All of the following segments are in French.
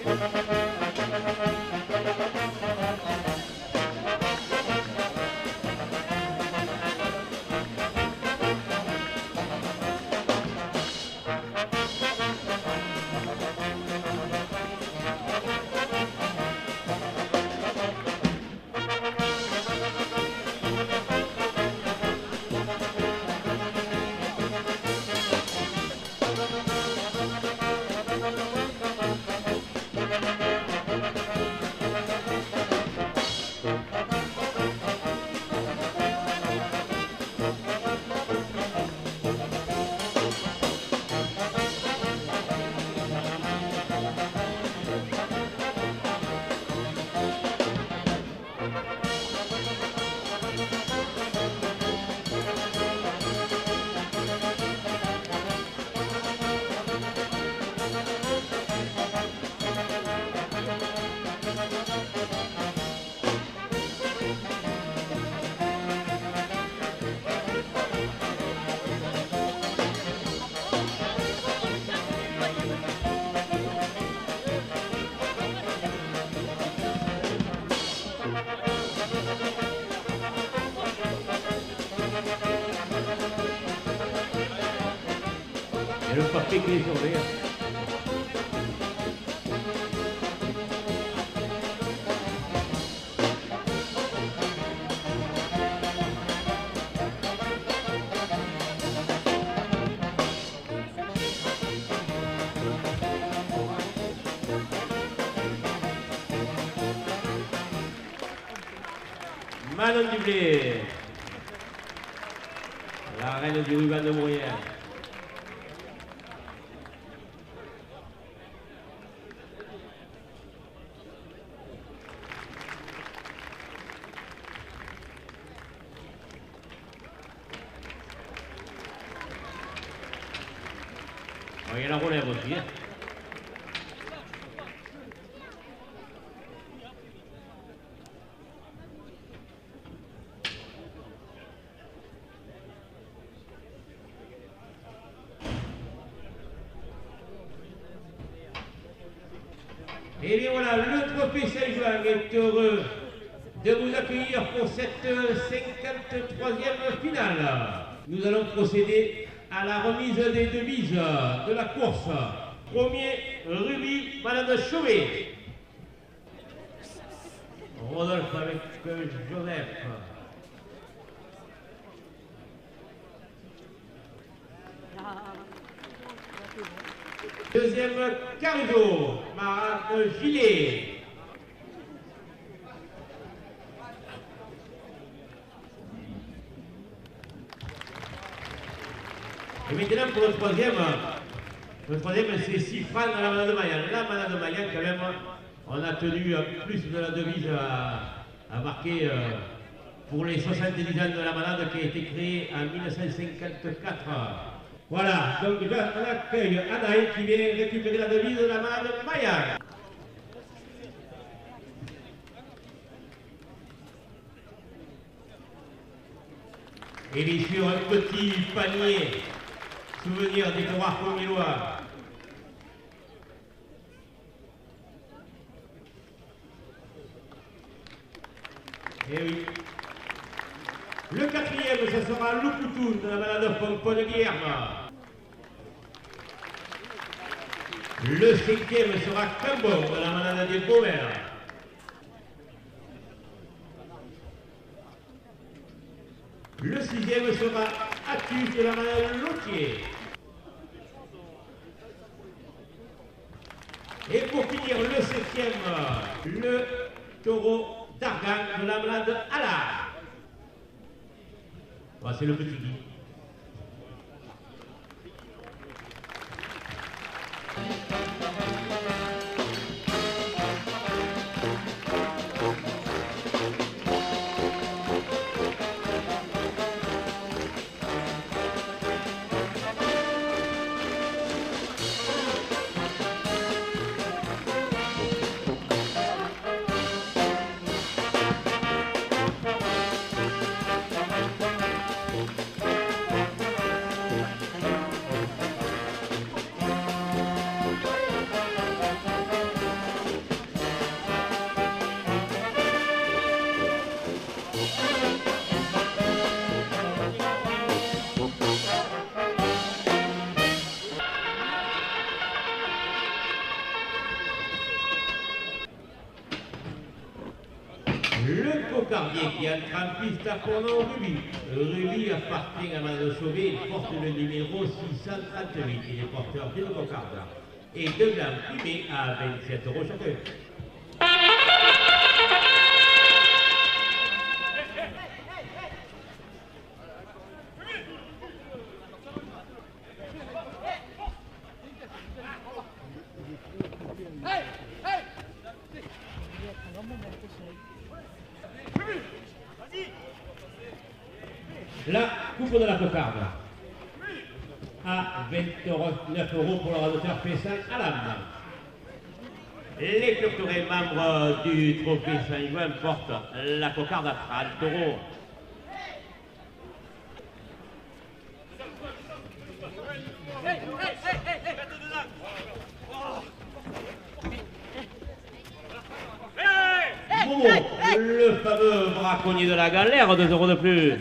Et le papier qui est surveillé. Manon Dublé, la reine du ruban de Bruyère. Il y a la relève aussi. Hein. Et bien voilà, le trophée Saint-Jean est heureux de vous accueillir pour cette 53e finale. Nous allons procéder à la remise des devises de la course. Premier, Ruby, Madame Chauvet. Rodolphe avec Joseph. Deuxième, Caruso, Madame Gillet. Et maintenant pour le troisième c'est Sifran à la Manade de Mayenne. La Manade de Mayenne quand même, on a tenu plus de la devise à marquer pour les 70 ans de la Manade qui a été créée en 1954. Voilà, donc on accueille Anaï qui vient récupérer la devise de la Manade de Mayenne. Et bien sûr un petit panier. Souvenir des coureurs comillois. Et oui. Le quatrième, ce sera Loupoutoun de la Manade Pompon de Guillerme. Le cinquième sera Cambon de la Manade des Beauvert. Le sixième sera Atus de la Manade Lautier. Et pour finir, le septième, le taureau d'Argan de la Manade Allard. Voilà, c'est le petit Guy. Le cocardier qui a le grand-piste à Cournon Ruby. Ruby appartient à Madame Sauvé, il porte le numéro 638. Il est porteur d'une cocarde. Et deux blancs primés à 27 € chacun. La coupe de la cocarde à 29 € pour le radoteur Pessan à l'âme. Les clôturés membres du trophée Saint-Jouin portent la cocarde à 30 €. Momo, le fameux braconnier de la galère, 2 € de plus.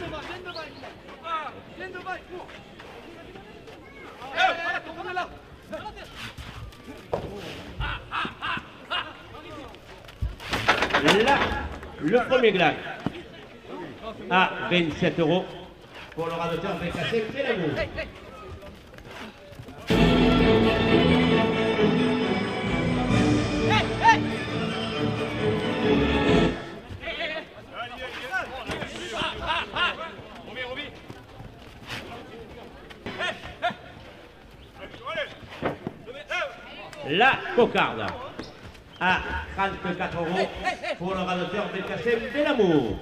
Là, le premier glac à 27 € pour le radoteur BKC Pélamou. La cocarde à 34 € pour le radoteur BKC Pélamou.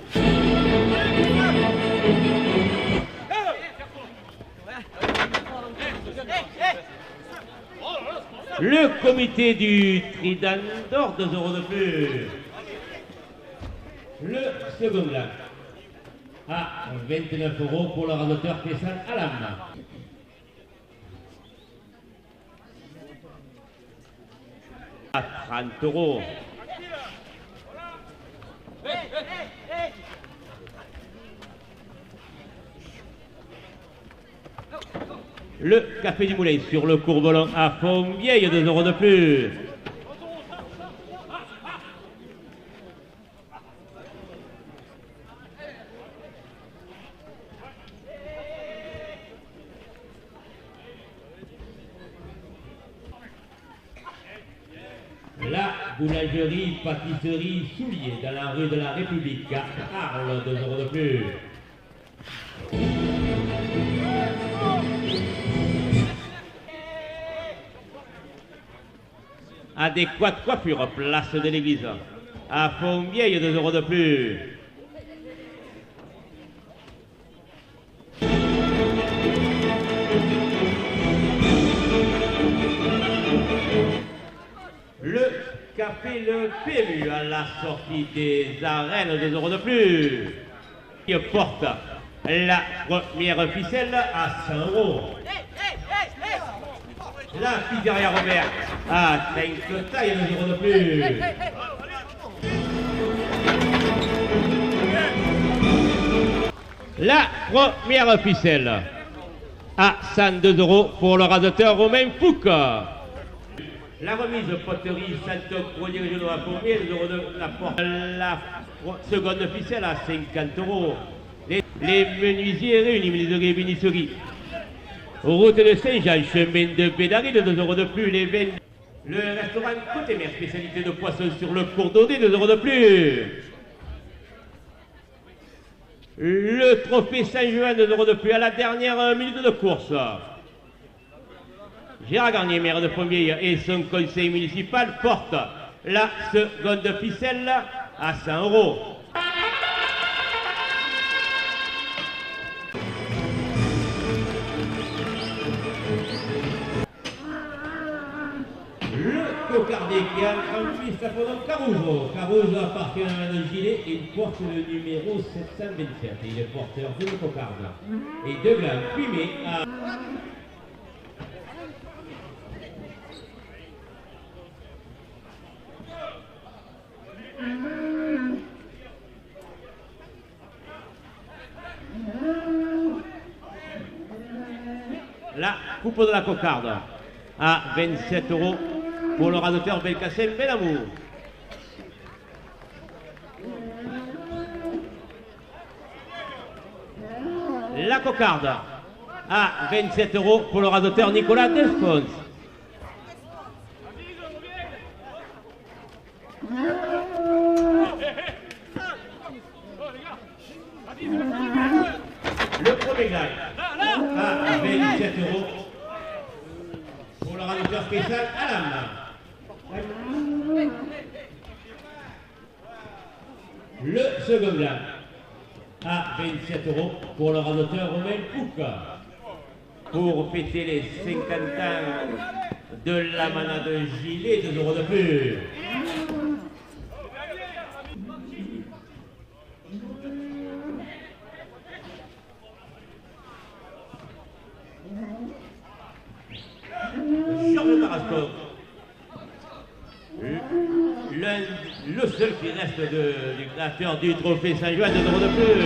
Le comité du Trident d'or, 2 € de plus. Le second glac à 29 € pour le radoteur Pessan à l'âme. À 30 €. Le café du Moulin sur le courbelan à Fontvieille, 2 € de plus. La boulangerie, pâtisserie, souliers dans la rue de la République à Arles, 2 € de plus. Adéquate coiffure, place de l'église à Fontvieille, 2 € de plus. Le café Le PMU à la sortie des arènes, 2 € de plus. Qui porte la première ficelle à 100 €. La pizzeria Robert à 5 tailles, 2 € de plus. La première ficelle à 102 € pour le radoteur Romain Foucault. La remise poterie Saint-Ocre Régionaux à Pommier, 2 € de la porte. La seconde ficelle à 50 €. Les menuisiers réunis, menuiseries et bénisseries. Route de Saint-Jean, chemin de Bédari, 2 € de plus. Les vins. Le restaurant Côté Mer, spécialité de poisson sur le cours d'Odé, 2 € de plus. Le trophée Saint-Jouin, 2 € de plus à la dernière minute de course. Gérard Garnier, maire de Pommier, et son conseil municipal portent la seconde ficelle à 100 €. Le cocardier qui a un fils à Caruso. Caruso appartient à un gilet et il porte le numéro 727. Il est porteur d'une cocarde. Et deux blancs fumés à... La coupe de la cocarde à 27 € pour le radoteur Belkacem Pélamou. La cocarde à 27 € pour le radoteur Nicolas Desponce. Le premier gag à 27 € pour le radoteur spécial Alam. Le second gag à 27 € pour le radoteur Romain Cook. Pour fêter les 50 ans de la manade gilet, 2 € de plus. Georges Tarascon, le seul qui reste du créateur du trophée Saint-Join, 2 € de plus.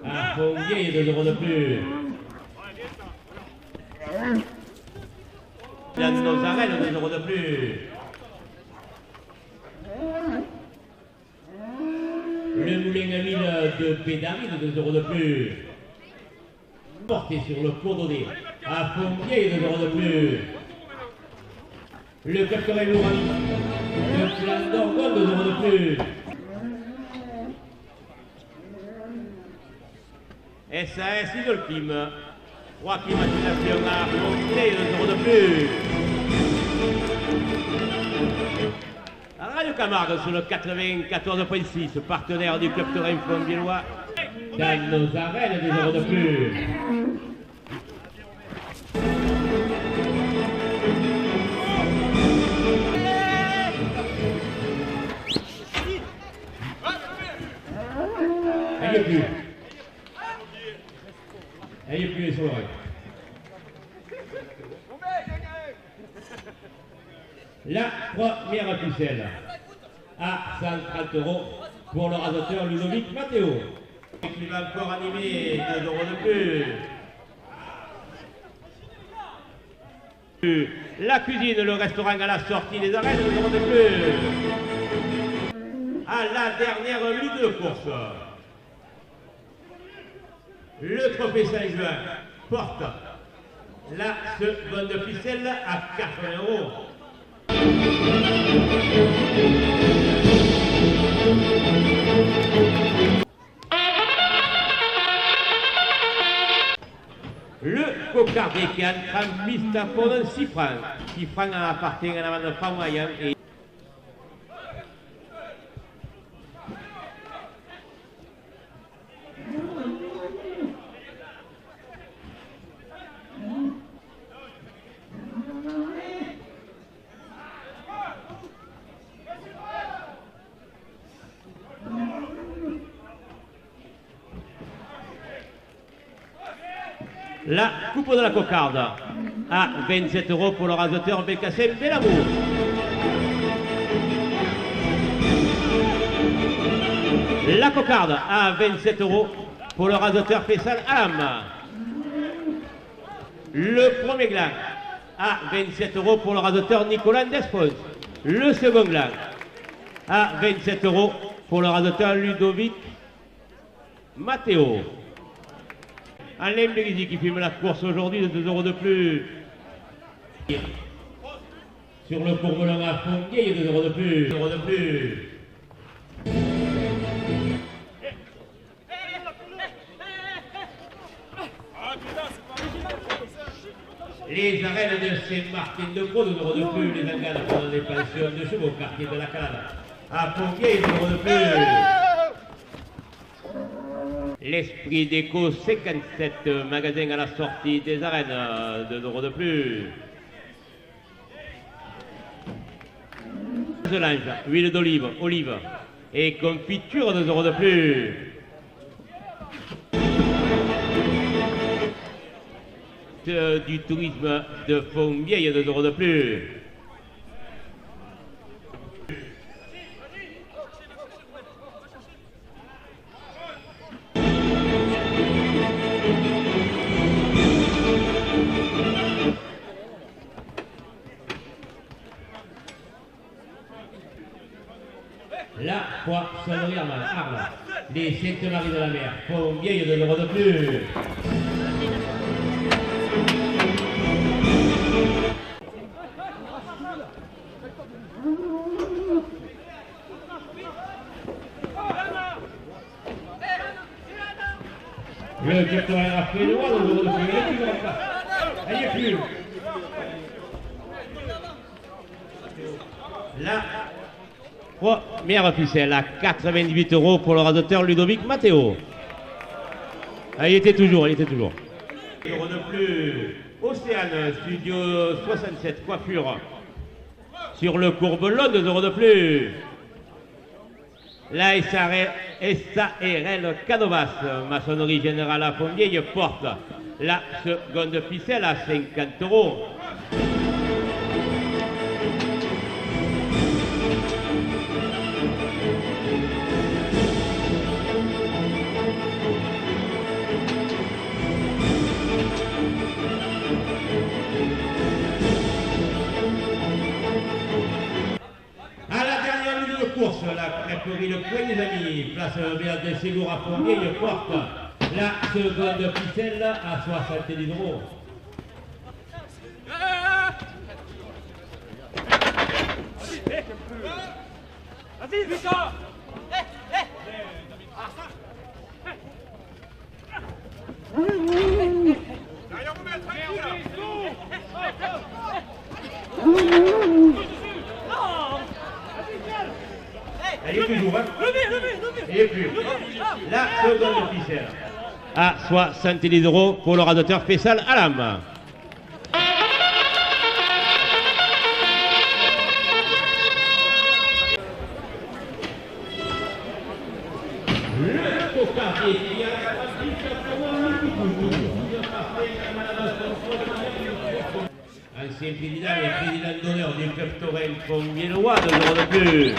À Fonguier, 2 € de plus. Dans nos arènes, 2 € de plus. Le moulin à mille de Pédari, 2 € de plus. Porté sur le cours à Fonguier, 2 € de plus. Le capitaine Laurent de Flandre, 2 € de plus. SAS Idol Team, 3 climatisations à Fonguier, 2 € de plus. Radio Camargue sur le 94.6, partenaire du club terrain fontvieillois. Dans nos arènes, 2 € de plus. Elle est plus. Elle est plus sur l'oreille. La première ficelle à 130 € pour le radoteur Ludovic Matteo. Qui va encore animer, 2 € de plus. La cuisine, le restaurant à la sortie des arènes, 2 € de plus. À la dernière minute de course, le trophée Saint-Join porte la seconde ficelle à 80 €. Le cocardé qui est en train de mise à fond 6 francs. 6 francs appartient à la main de moyen et la coupe de la cocarde à 27 € pour le radoteur Bécassem Bellamour. La cocarde à 27 € pour le radoteur Faisal Alam. Le premier gland à 27 € pour le radoteur Nicolas Desponce. Le second gland à 27 € pour le radoteur Ludovic Matteo. Alain Bérézy qui filme la course aujourd'hui, de 2 € de plus. Sur le courbelan à Fonguier, il y a 2 € de plus. 2 € de plus. Les arènes de Saint-Martin-de-Croix, 2 € de plus. Les Anganes pendant les pensions de chevaux, quartier de la Calade. À Fonguier, 2 € de plus. L'Esprit d'Éco 57, magasin à la sortie des arènes, 2 € de plus. De linge, huile d'olive, olive et confiture, 2 € de plus. Du tourisme de Fontvieille, 2 € de plus. poissonnerie Arles. Les Sainte-Marie de la Mer font vieille de l'euro de plus. Le capitaine a fait le droit de l'euro de plus. Il est plus grand pas. Elle n'y est plus. La première ficelle à 98 € pour le radoteur Ludovic Matteo. Ah, il était toujours. Euro de plus. Océane, studio 67, coiffure. Sur le courbelon, 2 € de plus. La SARL Canovas, maçonnerie générale à Fontvieille, porte la seconde ficelle à 50 €. La crêperie Le Point des Amis, place Béat Ségour à Fontvieille, porte la seconde ficelle à 70 €. Vas-y, Victor. Elle est toujours, hein? Elle est plus. La seconde ficelle à 70 € pour le radoteur Faisal Alam. Le cocardier qui a ancien président et président d'honneur du club taurin Fontvieillois, 2 € de plus.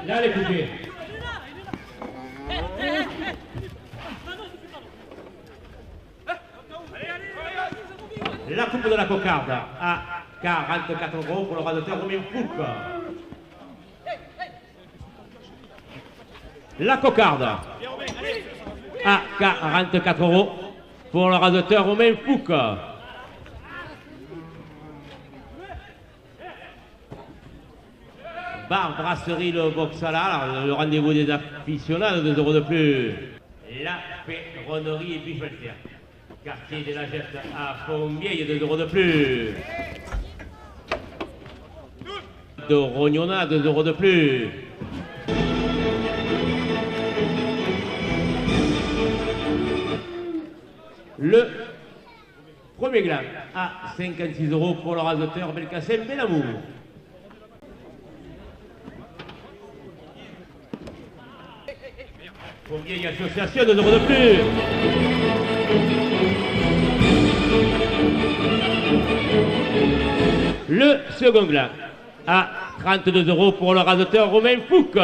Là, les coupés. La coupe de la cocarde à 44 € pour le radoteur Romain Fouque. La cocarde à 44 € pour le radoteur Romain Fouque. Bar Brasserie le Boxala, le rendez-vous des aficionados, 2 € de plus. La Ferronnerie et Bichontière, quartier de la Jette à Fontvieille, 2 € de plus. De Rognona, 2 € de plus. Le premier gland à 56 € pour le radoteur Belkacem Benamour. Pour vieille association, 2 € de plus. Le second gland à 32 € pour le radoteur Romain Fouque.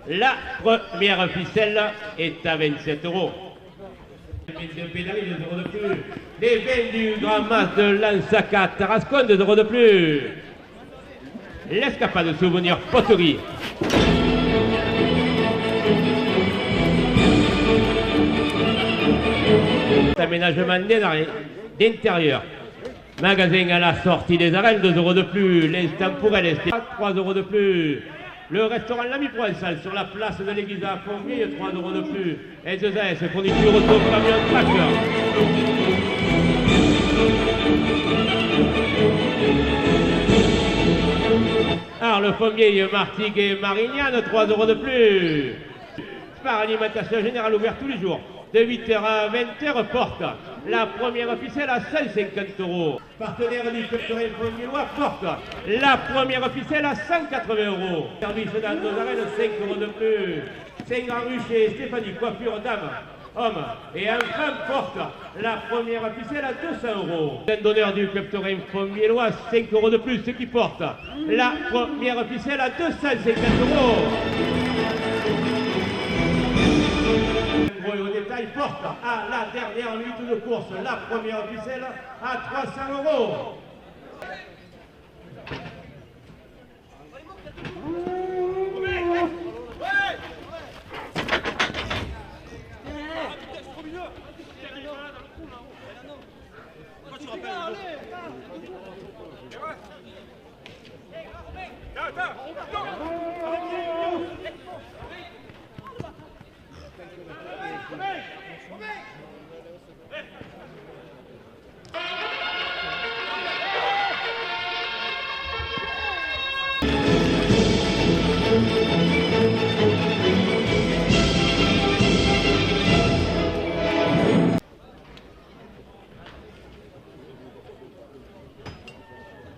La première ficelle est à 27 €. Les veines du Grand Mas de Lansaca Tarascon, 2 € de plus. L'escapade de souvenirs poterie. Aménagement d'intérieur. Magasin à la sortie des arènes, 2 € de plus. L'instant pour elle, 3 € de plus. Le restaurant L'Ami Provençal sur la place de l'église à Fontvieille, 3 € de plus. S2S, fourniture auto, camion, tracteur. Arles, Fontvieille, Martigues et Marignane, 3 € de plus. Par alimentation générale ouverte tous les jours. De 8h à 20h, porte la première ficelle à 150 €. Partenaire du club taurin Fontvieillois, porte la première ficelle à 180 €. Service dans nos arènes, 5 € de plus. Saint-Grand-Ruche et Stéphanie, coiffure dame, homme et enfant, porte la première ficelle à 200 €. D'honneur du club taurin Fontvieillois, 5 € de plus, ce qui porte la première ficelle à 250 €. euros et au détail porte à la dernière minute de course. La première ficelle à 300 euros.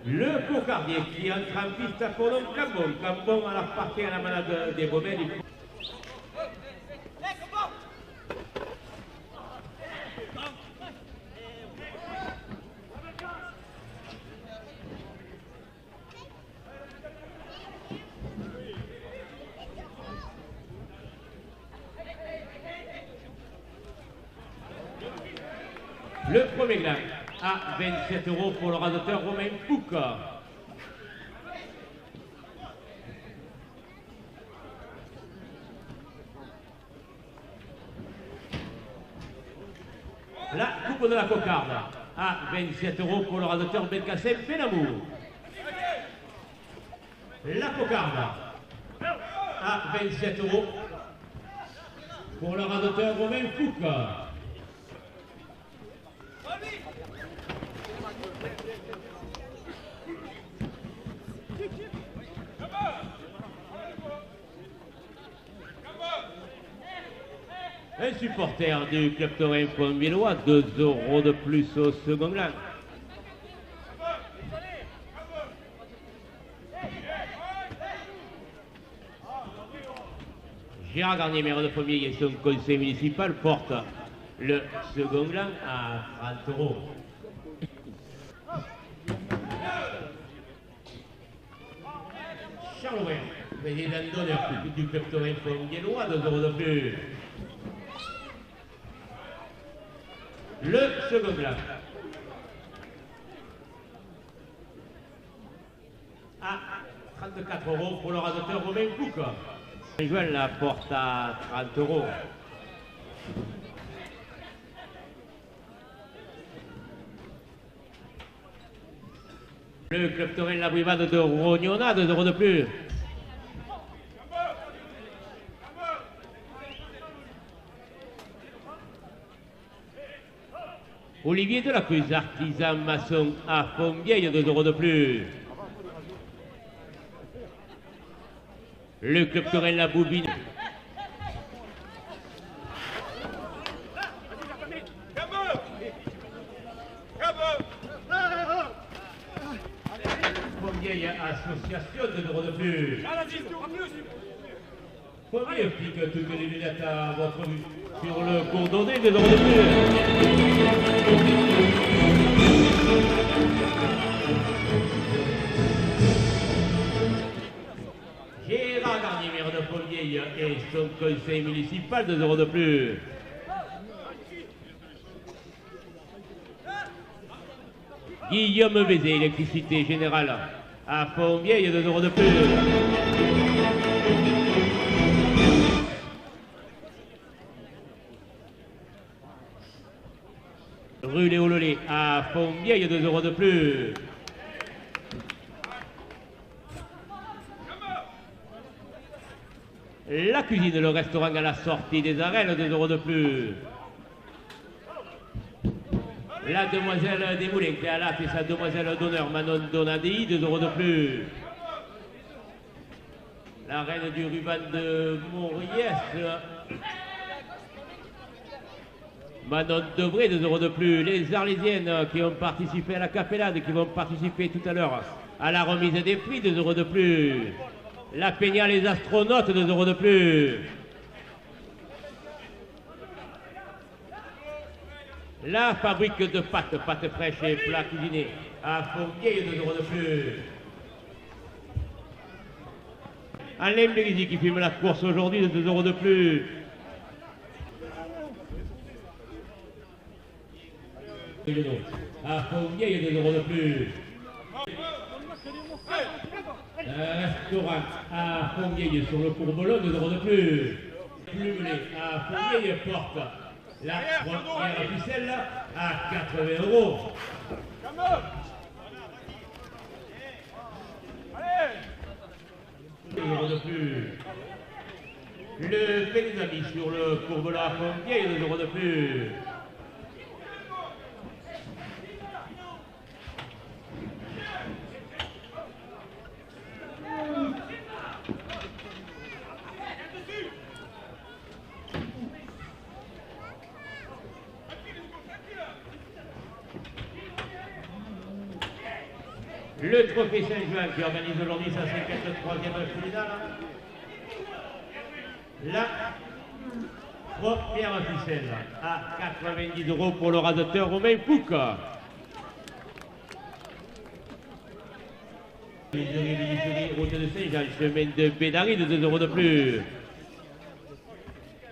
Le cocardier qui entre en piste à Colomb Cambon. Cambon à la partie à la manade des Bobets. Le premier gland à 27 euros pour le radoteur Romain Foucault. La coupe de la cocarde à 27 euros pour le radoteur Belkacem Benamou. La cocarde à 27 euros pour le radoteur Romain Foucault. Un supporter du club taurin Pont-Villois, 2 euros de plus au second gland. Gérard Garnier, maire de Pommier et son conseil municipal porte le second gland à 30 euros. Charles Owen, président d'honneur du club taurin Pont-Villois, 2 euros de plus. Le second gland à 34 euros pour le radoteur Romain Foucault. Joël la porte à 30 euros. Le club taurin La Brivade de Rognona, 2 euros de plus. Olivier de la Cruz, artisan maçon à Fontvieille, 2 euros de plus. Le club taurin La Boubine. Fontvieille association, 2 euros de plus. Premier pique toutes les lunettes à votre vue. Sur le courdonné, 2 euros de plus. Gérard Garnier, maire de Pont-Vieille et son conseil municipal, 2 euros de plus. Guillaume Vézé, électricité générale à Pont-Vieille, 2 euros de plus. Rue Léo Lollet à Fontvieille, 2 euros de plus. La cuisine, le restaurant à la sortie des arènes, 2 euros de plus. La demoiselle des Moulins qui a là fait sa demoiselle d'honneur Manon Donadi, 2 euros de plus. La reine du ruban de Mauriès, Manon Debré, 2 euros de plus. Les Arlésiennes qui ont participé à la capellade, qui vont participer tout à l'heure à la remise des prix, 2 euros de plus. La Peña, les astronautes, 2 euros de plus. La fabrique de pâtes fraîches et plats cuisinés à Fontvieille, 2 euros de plus. Alain Bérizy qui filme la course aujourd'hui, 2 euros de plus. À Fontvieille, 2 euros de plus. Restaurant à Fontvieille sur le Courbolon, 2 euros de plus. Plumelé à Fontvieille porte la première ficelle à 80 euros. 2 euros de plus. Le Pénizami sur le Courbolon à Fontvieille, 2 euros de plus. Le trophée Saint-Jean qui organise aujourd'hui sa 53e finale. La première ficelle à 90 euros pour le radoteur Romain Fouque. Route de Saint-Jean, chemin de Bédary, de 2 euros de plus.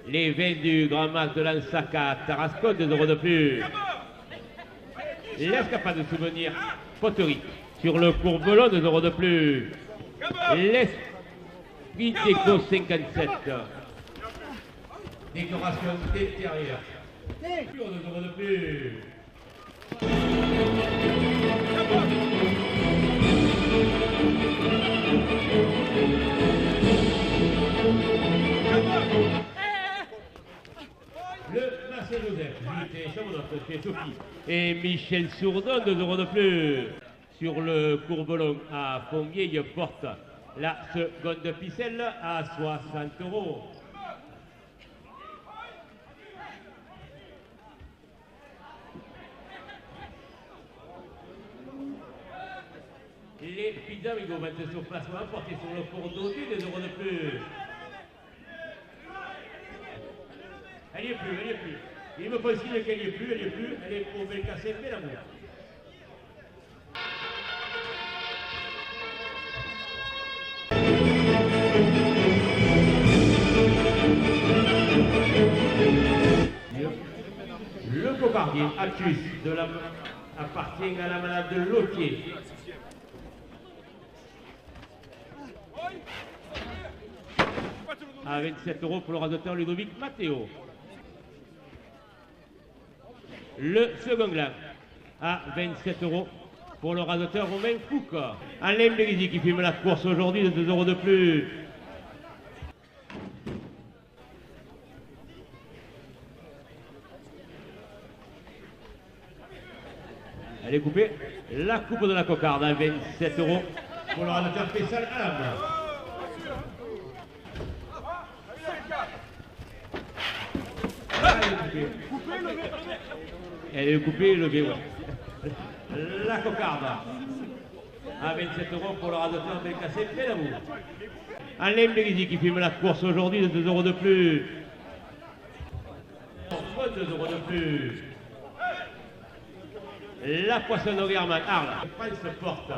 Les vins du Grand Max de Lansac à Tarascon, 2 euros de plus. L'escapade de souvenirs poterie sur le Courbolon, 2 euros de plus. L'esprit déco 57. Décoration d'intérieur. 2 euros de plus. Le Marcel Joseph, Julie Chamonot, chez Sophie et Michel Sourdon, 2 euros de plus. Sur le Courbolon à Fontvieille porte la seconde ficelle à 60 euros. Les pizzas Amigo vont se surplacer portées sur le cours d'Audu, 2 euros de plus. Elle n'y est plus, elle n'y est plus. Il me faut signe qu'elle n'y est plus, elle n'y est plus. Elle est au Belkacem, mais l'amour. Le cocardier Actus appartient à la malade de Lautier. À 27 euros pour le radoteur Ludovic Matteo. Le second gland à 27 euros pour le radoteur Romain Fouque. Alain Berizi qui filme la course aujourd'hui de 2 euros de plus. Elle est coupée. La coupe de la cocarde à 27 euros pour le radoteur Fessal Alam. Elle est coupée, levée, ouais. La cocarde à 27 euros pour le radoteur Belkacem, mais l'amour. Alain Berizi qui filme la course aujourd'hui de 2 euros de plus. 2 euros de plus. La poissonnerie Armand Arles. France porte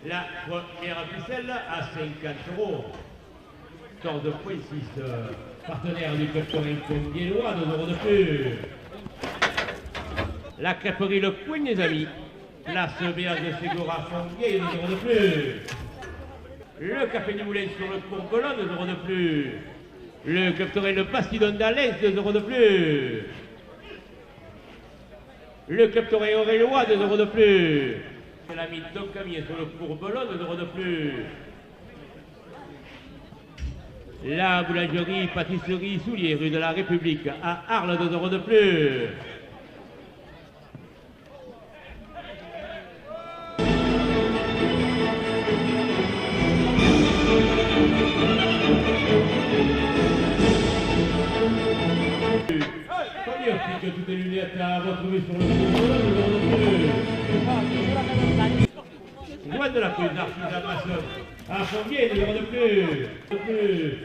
la première ficelle à 50 euros. 14,6. Partenaire du club Fontvieillois, 2 euros de plus. La crêperie Le Point des Amis. Place Béage de Ségora Fontvieille, 2 euros de plus. Le café du Moulin sur le Courbolon, 2 euros de plus. Le club Torel Le Bastidon d'Alès, 2 euros de plus. Le club Torel Aurélois, 2 euros de plus. L'ami Don Camille sur le Courbolon, 2 euros de plus. La boulangerie, pâtisserie, Soulier, rue de la République, à Arles, 2 euros de plus. Que toutes les lunettes à retrouver sur le Courbolon, 2 euros de plus. Joie de la Cruz, l'artisan maçon, à Fontvieille, 2 euros de plus.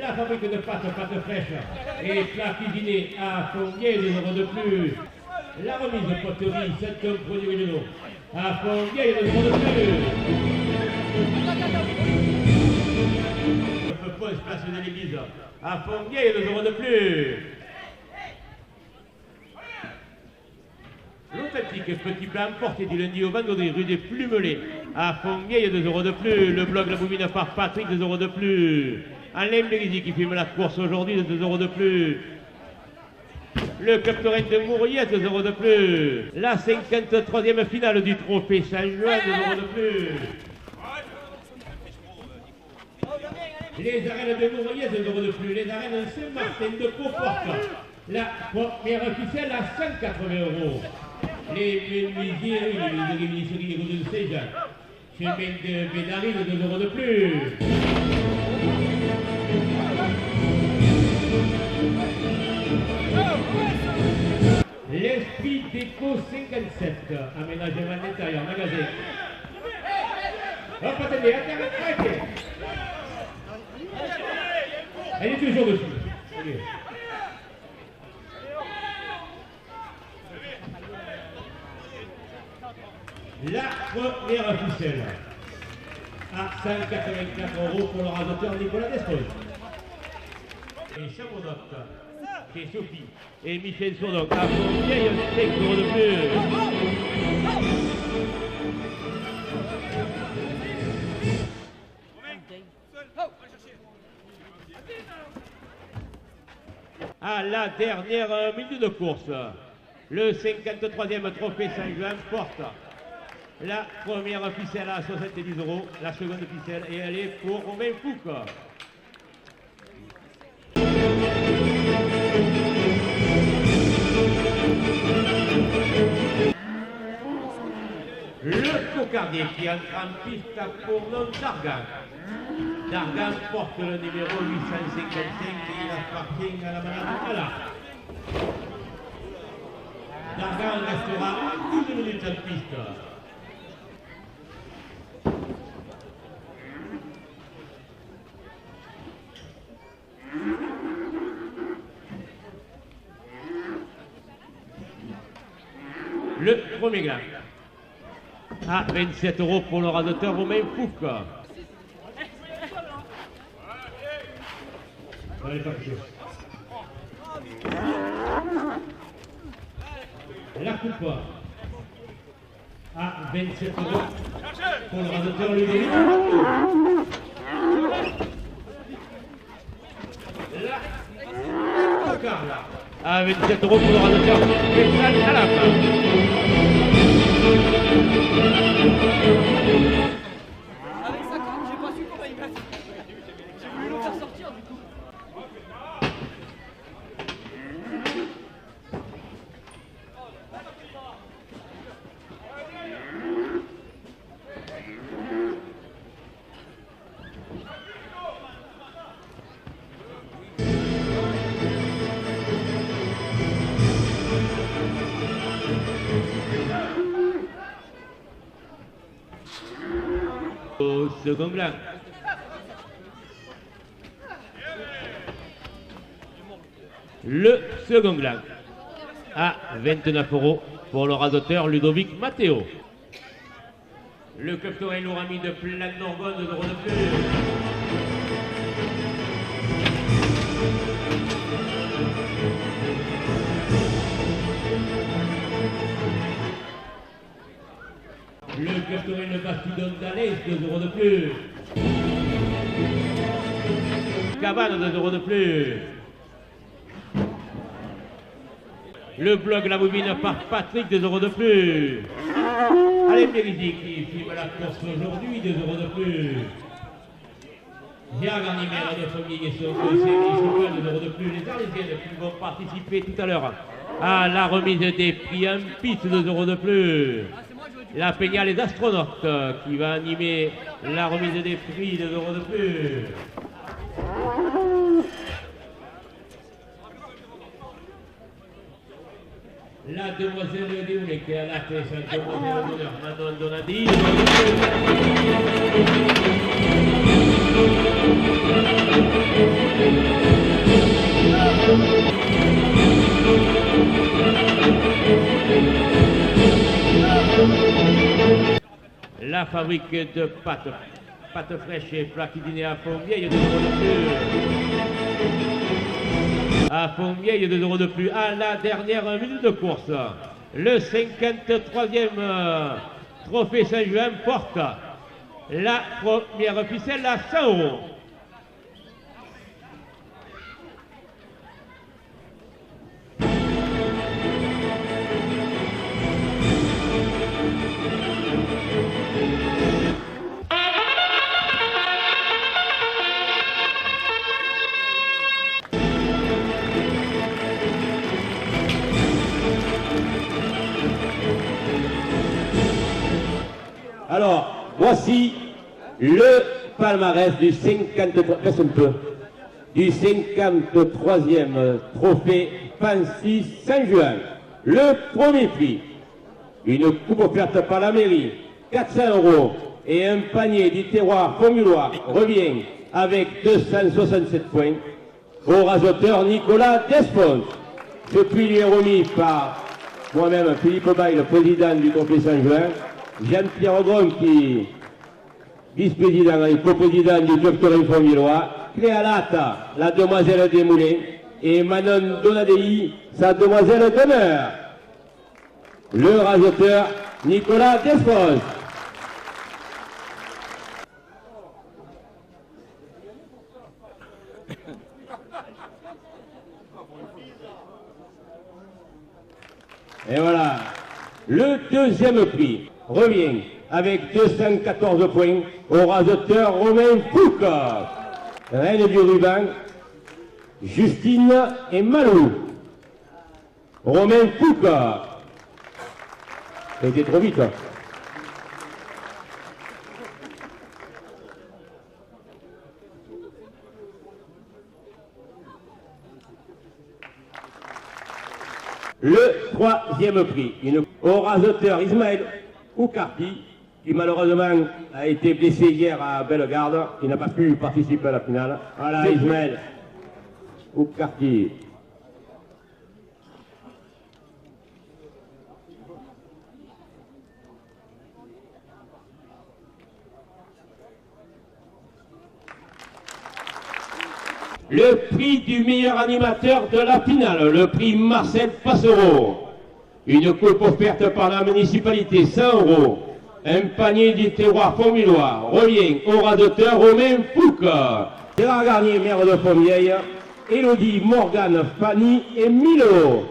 La fabrique de pâtes fraîches et plats cuisinés à Fontvieille, 2 euros de plus. La remise de poterie, 7 tonnes produits régionaux à Fontvieille, 2 euros de plus. Le poste place de l'église à Fontvieille, 2 euros de plus. L'authentique petit plat importé du lundi au vendredi, rue des Plumelets, à Fontvieille, 2 € de plus. Le blog La Boubine par Patrick, 2 € de plus. Alain Bérizy qui filme la course aujourd'hui, 2 € de plus. Le Captorin de Mouriez, 2 € de plus. La 53e finale du trophée Saint-Juin, 2 € de plus. Les arènes de Mouriez, 2 € de plus. Les arènes Saint-Martin de Beauport. La première officielle à 180 €. Les menuisiers, les menuiseries des Routes de Saint-Jacques. Chemin de Bédari, 2 € de plus. L'Esprit Déco 57, aménagement d'intérieur, magasin. Hop, attendez, arrêtez. Elle est toujours dessus. Okay. La première ficelle à 184 € pour le radoteur Nicolas Despois. Et Chamonot, chez Sophie et Michel Sourdoc. À Fontvieille, 5 € de plus. À la dernière minute de course, le 53e trophée Saint-Juin porte la première ficelle à 70 €, la seconde ficelle, et elle est pour Romain Fouque. Le cocardier qui entre en piste pour nom d'Argan. Dargan porte le numéro 855 qui appartient à la manade de Kala. Dargan restera 12 minutes en piste. Le premier gland à 27 € pour le radoteur Romain Fouque. La coupe à 27 € pour le radoteur Ludovic. La cocarde à 27 € pour le radoteur Pétal Alap. Avec 50, j'ai pas su comment il passe. J'ai voulu le faire sortir du coup. Au second blanc. Le second blanc à 29 € pour le radoteur Ludovic Matteo. Le Captorin Lourami de Plan Norgon, 2 € de plus. Le Captorin Le Bastidon d'Alès, 2 € de plus. Cabane, 2 € de plus. Le blog La Boubine par Patrick, 2 € de plus. Alain Bérizy qui filme la course aujourd'hui, 2 € de plus. Gérard Garnimer de famille et son conseil, 2 € de plus. Les Arlésiennes qui vont participer tout à l'heure à la remise des prix en piste, 2 € de plus. La Peña les astronautes qui va animer la remise des prix, 2 € de plus. La demoiselle Déoulé qui est à la tête, la demoiselle d'honneur, Manon Donadi, 2 € de plus. La fabrique de pâtes fraîches et plats cuisinés à Fontvieille, 2 € de plus. À Fontvieille, 2 € de plus. À la dernière minute de course, Le 53e trophée Saint-Juin porte la première ficelle à 100 €. Alors, voici le palmarès du 53e trophée Fancy Saint-Juin. Le premier prix, une coupe offerte par la mairie, 400 € et un panier du terroir formulois revient avec 267 points au rasoteur Nicolas Desponts. Ce prix lui est remis par moi-même, Philippe Baille, le président du trophée Saint-Juin, Jean-Pierre Gronchi, vice-président et co-président du docteur Informilois, Cléa Lata, la demoiselle des Moulins, et Manon Donadei, sa demoiselle d'honneur. Le rasoteur Nicolas Desponts. Et voilà, le deuxième prix revient avec 214 points au rasoteur Romain Foucault. Reine du ruban, Justine et Malou. Romain Foucault. Ça a été trop vite. Hein. Le troisième prix, au rasoteur Ismaël Oukarti, qui malheureusement a été blessé hier à Bellegarde, qui n'a pas pu participer à la finale. Voilà Ismaël Oukarti. Le prix du meilleur animateur de la finale, le prix Marcel Passereau. Une coupe offerte par la municipalité, 100 €. Un panier du terroir formulois revient au rasoteur Romain Foucault. Gérard Garnier, maire de Fontvieille, Élodie, Morgane, Fanny et Milo.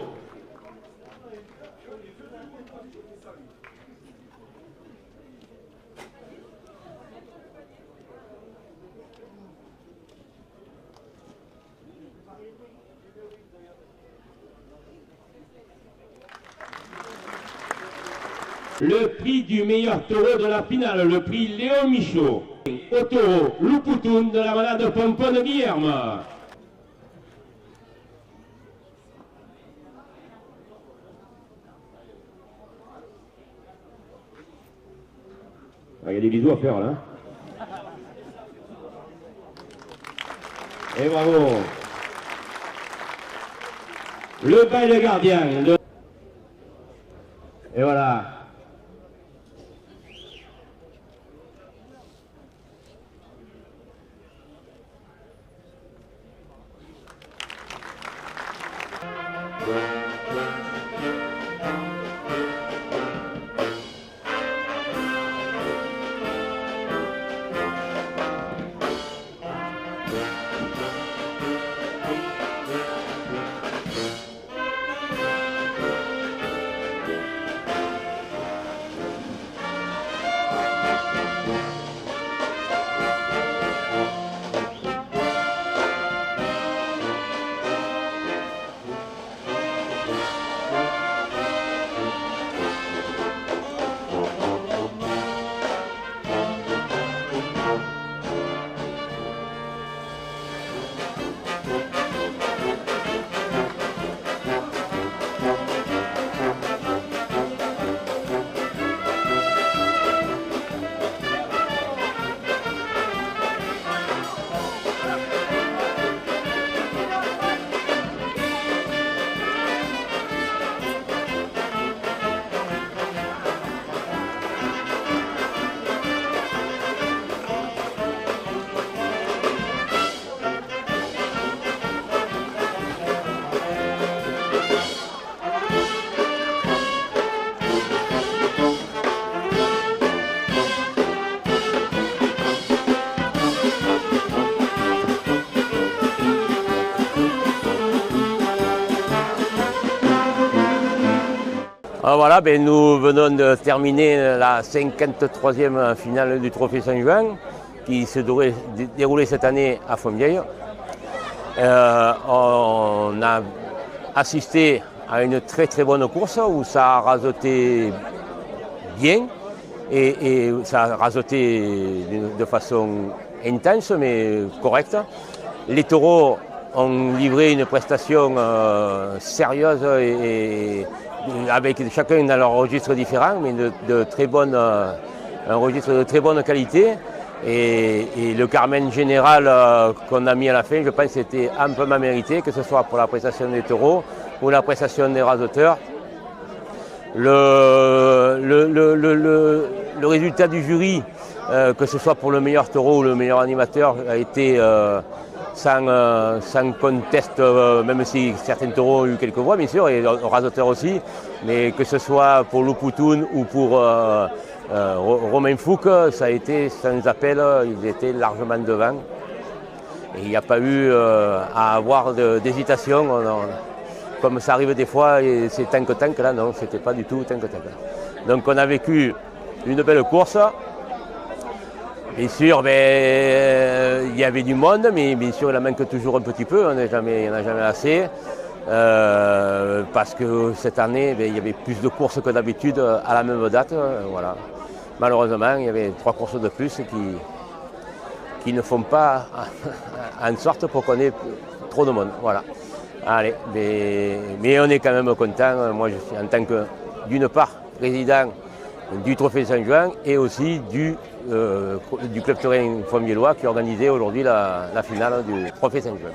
Le prix du meilleur taureau de la finale, le prix Léon Michaud. Au taureau, Loupoutoun de la malade Pomponne Guillerme. Il y a des bisous à faire là. Et bravo. Le bail gardien. Et voilà. Voilà, ben, nous venons de terminer la 53e finale du Trophée Saint-Juan qui se devrait dérouler cette année à Fontvieille. On a assisté à une très bonne course où ça a rasoté bien et ça a rasoté de façon intense mais correcte. Les taureaux ont livré une prestation sérieuse et avec chacun dans leur registre différent, mais un registre de très bonne qualité. Et le Carmen général qu'on a mis à la fin, je pense, était amplement mérité, que ce soit pour la prestation des taureaux ou la prestation des rasoteurs. Le résultat du jury, que ce soit pour le meilleur taureau ou le meilleur animateur, a été sans conteste, même si certains taureaux ont eu quelques voix, bien sûr, et le rasoteur aussi, mais que ce soit pour Loupoutoun ou pour Romain Fouque, ça a été sans appel, ils étaient largement devant. Et il n'y a pas eu à avoir d'hésitation, comme ça arrive des fois, et c'est tank-tank, là non, c'était pas du tout tank-tank. Donc on a vécu une belle course. Bien sûr, il y avait du monde, mais bien sûr, il en manque toujours un petit peu, il n'y en a jamais assez. Parce que cette année, il y avait plus de courses que d'habitude à la même date. Voilà. Malheureusement, il y avait 3 courses de plus qui ne font pas en sorte pour qu'on ait trop de monde. Voilà. Allez, mais on est quand même content. Moi, je suis en tant que, d'une part, président du Trophée Saint-Juan et aussi du Club Taurin Fontvieillois qui organisait aujourd'hui la finale du Trophée Saint-Juan.